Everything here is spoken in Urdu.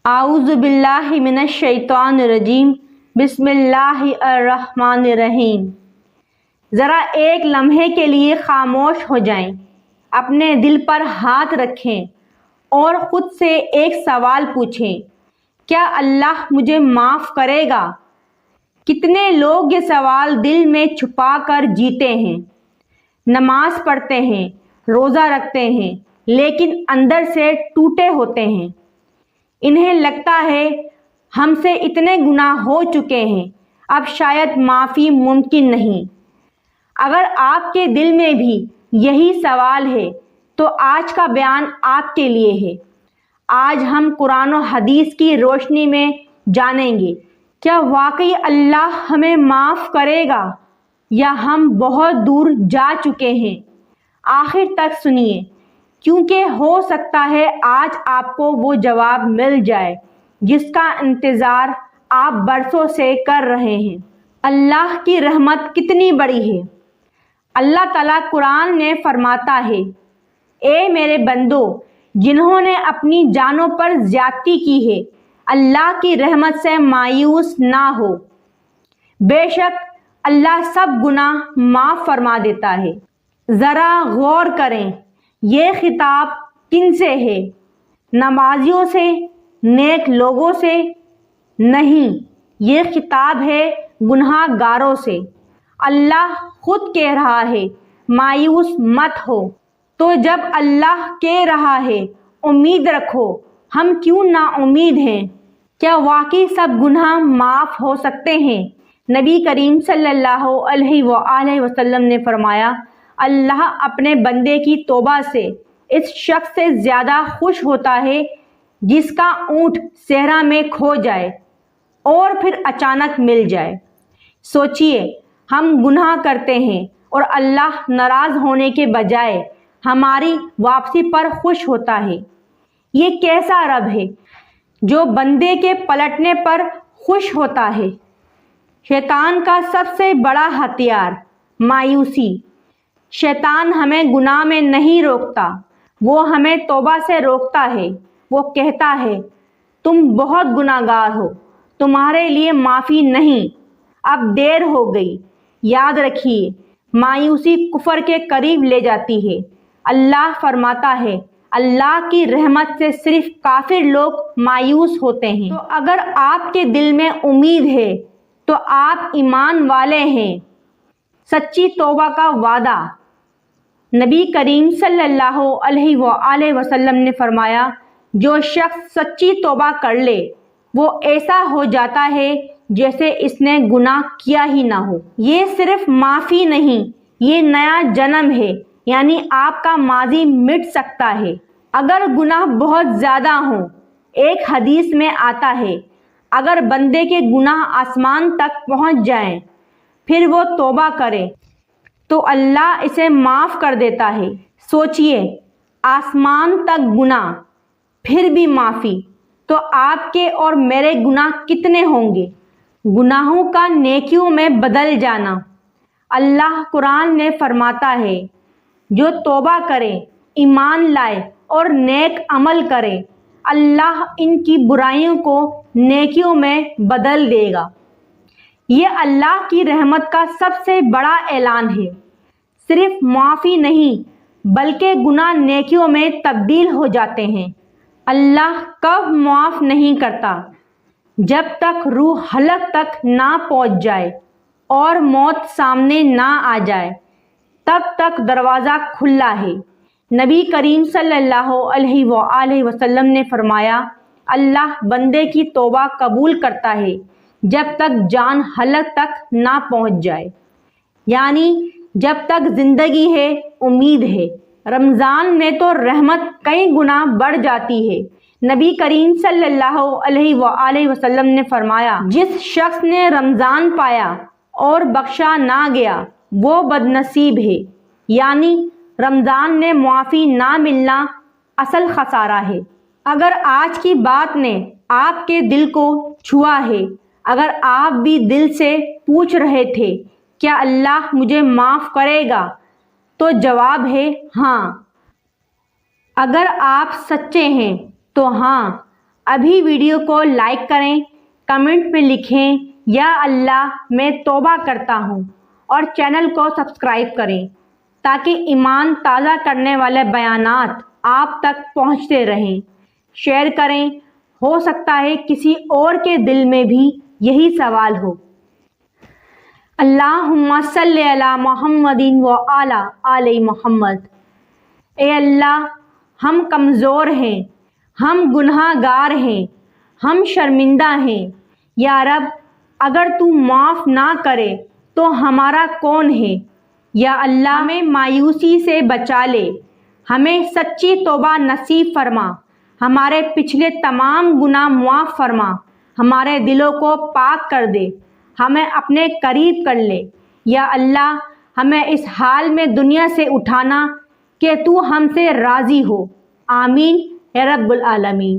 اعوذ باللہ من الشیطان الرجیم بسم اللہ الرحمن الرحیم۔ ذرا ایک لمحے کے لیے خاموش ہو جائیں، اپنے دل پر ہاتھ رکھیں اور خود سے ایک سوال پوچھیں، کیا اللہ مجھے معاف کرے گا؟ کتنے لوگ یہ سوال دل میں چھپا کر جیتے ہیں، نماز پڑھتے ہیں، روزہ رکھتے ہیں، لیکن اندر سے ٹوٹے ہوتے ہیں۔ انہیں لگتا ہے ہم سے اتنے گناہ ہو چکے ہیں، اب شاید معافی ممکن نہیں۔ اگر آپ کے دل میں بھی یہی سوال ہے تو آج کا بیان آپ کے لیے ہے۔ آج ہم قرآن و حدیث کی روشنی میں جانیں گے، کیا واقعی اللہ ہمیں معاف کرے گا یا ہم بہت دور جا چکے ہیں؟ آخر تک سنیے، کیونکہ ہو سکتا ہے آج آپ کو وہ جواب مل جائے جس کا انتظار آپ برسوں سے کر رہے ہیں۔ اللہ کی رحمت کتنی بڑی ہے۔ اللہ تعالیٰ قرآن میں فرماتا ہے، اے میرے بندو، جنہوں نے اپنی جانوں پر زیادتی کی ہے، اللہ کی رحمت سے مایوس نہ ہو، بے شک اللہ سب گناہ معاف فرما دیتا ہے۔ ذرا غور کریں، یہ خطاب کن سے ہے؟ نمازیوں سے، نیک لوگوں سے؟ نہیں، یہ خطاب ہے گناہ گاروں سے۔ اللہ خود کہہ رہا ہے، مایوس مت ہو۔ تو جب اللہ کہہ رہا ہے امید رکھو، ہم کیوں نا امید ہیں؟ کیا واقعی سب گناہ معاف ہو سکتے ہیں؟ نبی کریم صلی اللہ علیہ وآلہ وسلم نے فرمایا، اللہ اپنے بندے کی توبہ سے اس شخص سے زیادہ خوش ہوتا ہے جس کا اونٹ صحرا میں کھو جائے اور پھر اچانک مل جائے۔ سوچئے، ہم گناہ کرتے ہیں اور اللہ ناراض ہونے کے بجائے ہماری واپسی پر خوش ہوتا ہے۔ یہ کیسا رب ہے جو بندے کے پلٹنے پر خوش ہوتا ہے؟ شیطان کا سب سے بڑا ہتھیار مایوسی۔ شیطان ہمیں گناہ میں نہیں روکتا، وہ ہمیں توبہ سے روکتا ہے۔ وہ کہتا ہے، تم بہت گناہ گار ہو، تمہارے لیے معافی نہیں، اب دیر ہو گئی۔ یاد رکھیے، مایوسی کفر کے قریب لے جاتی ہے۔ اللہ فرماتا ہے، اللہ کی رحمت سے صرف کافر لوگ مایوس ہوتے ہیں۔ تو اگر آپ کے دل میں امید ہے تو آپ ایمان والے ہیں۔ سچی توبہ کا وعدہ۔ نبی کریم صلی اللہ علیہ وآلہ وسلم نے فرمایا، جو شخص سچی توبہ کر لے وہ ایسا ہو جاتا ہے جیسے اس نے گناہ کیا ہی نہ ہو۔ یہ صرف معافی نہیں، یہ نیا جنم ہے، یعنی آپ کا ماضی مٹ سکتا ہے اگر گناہ بہت زیادہ ہوں۔ ایک حدیث میں آتا ہے، اگر بندے کے گناہ آسمان تک پہنچ جائیں پھر وہ توبہ کرے تو اللہ اسے معاف کر دیتا ہے۔ سوچئے، آسمان تک گناہ پھر بھی معافی، تو آپ کے اور میرے گناہ کتنے ہوں گے؟ گناہوں کا نیکیوں میں بدل جانا۔ اللہ قرآن میں فرماتا ہے، جو توبہ کرے، ایمان لائے اور نیک عمل کرے، اللہ ان کی برائیوں کو نیکیوں میں بدل دے گا۔ یہ اللہ کی رحمت کا سب سے بڑا اعلان ہے۔ صرف معافی نہیں بلکہ گناہ نیکیوں میں تبدیل ہو جاتے ہیں۔ اللہ کب معاف نہیں کرتا؟ جب تک روح حلق تک نہ پہنچ جائے اور موت سامنے نہ آ جائے، تب تک دروازہ کھلا ہے۔ نبی کریم صلی اللہ علیہ وآلہ وسلم نے فرمایا، اللہ بندے کی توبہ قبول کرتا ہے جب تک جان حلق تک نہ پہنچ جائے، یعنی جب تک زندگی ہے، امید ہے۔ رمضان میں تو رحمت کئی گنا بڑھ جاتی ہے۔ نبی کریم صلی اللہ علیہ وآلہ وسلم نے فرمایا، جس شخص نے رمضان پایا اور بخشا نہ گیا وہ بد نصیب ہے، یعنی رمضان میں معافی نہ ملنا اصل خسارہ ہے۔ اگر آج کی بات نے آپ کے دل کو چھوا ہے، اگر آپ بھی دل سے پوچھ رہے تھے کیا اللہ مجھے معاف کرے گا، تو جواب ہے ہاں۔ اگر آپ سچے ہیں تو ہاں، ابھی ویڈیو کو لائک کریں، کمنٹ میں لکھیں یا اللہ میں توبہ کرتا ہوں، اور چینل کو سبسکرائب کریں تاکہ ایمان تازہ کرنے والے بیانات آپ تک پہنچتے رہیں۔ شیئر کریں، ہو سکتا ہے کسی اور کے دل میں بھی یہی سوال ہو۔ اللہم صلی علی محمد و علی آل محمد۔ اے اللہ، ہم کمزور ہیں، ہم گناہ گار ہیں، ہم شرمندہ ہیں۔ یا رب، اگر تو معاف نہ کرے تو ہمارا کون ہے؟ یا اللہ، ہمیں مایوسی سے بچا لے، ہمیں سچی توبہ نصیب فرما، ہمارے پچھلے تمام گناہ معاف فرما، ہمارے دلوں کو پاک کر دے، ہمیں اپنے قریب کر لے۔ یا اللہ، ہمیں اس حال میں دنیا سے اٹھانا کہ تو ہم سے راضی ہو۔ آمین یا رب العالمین۔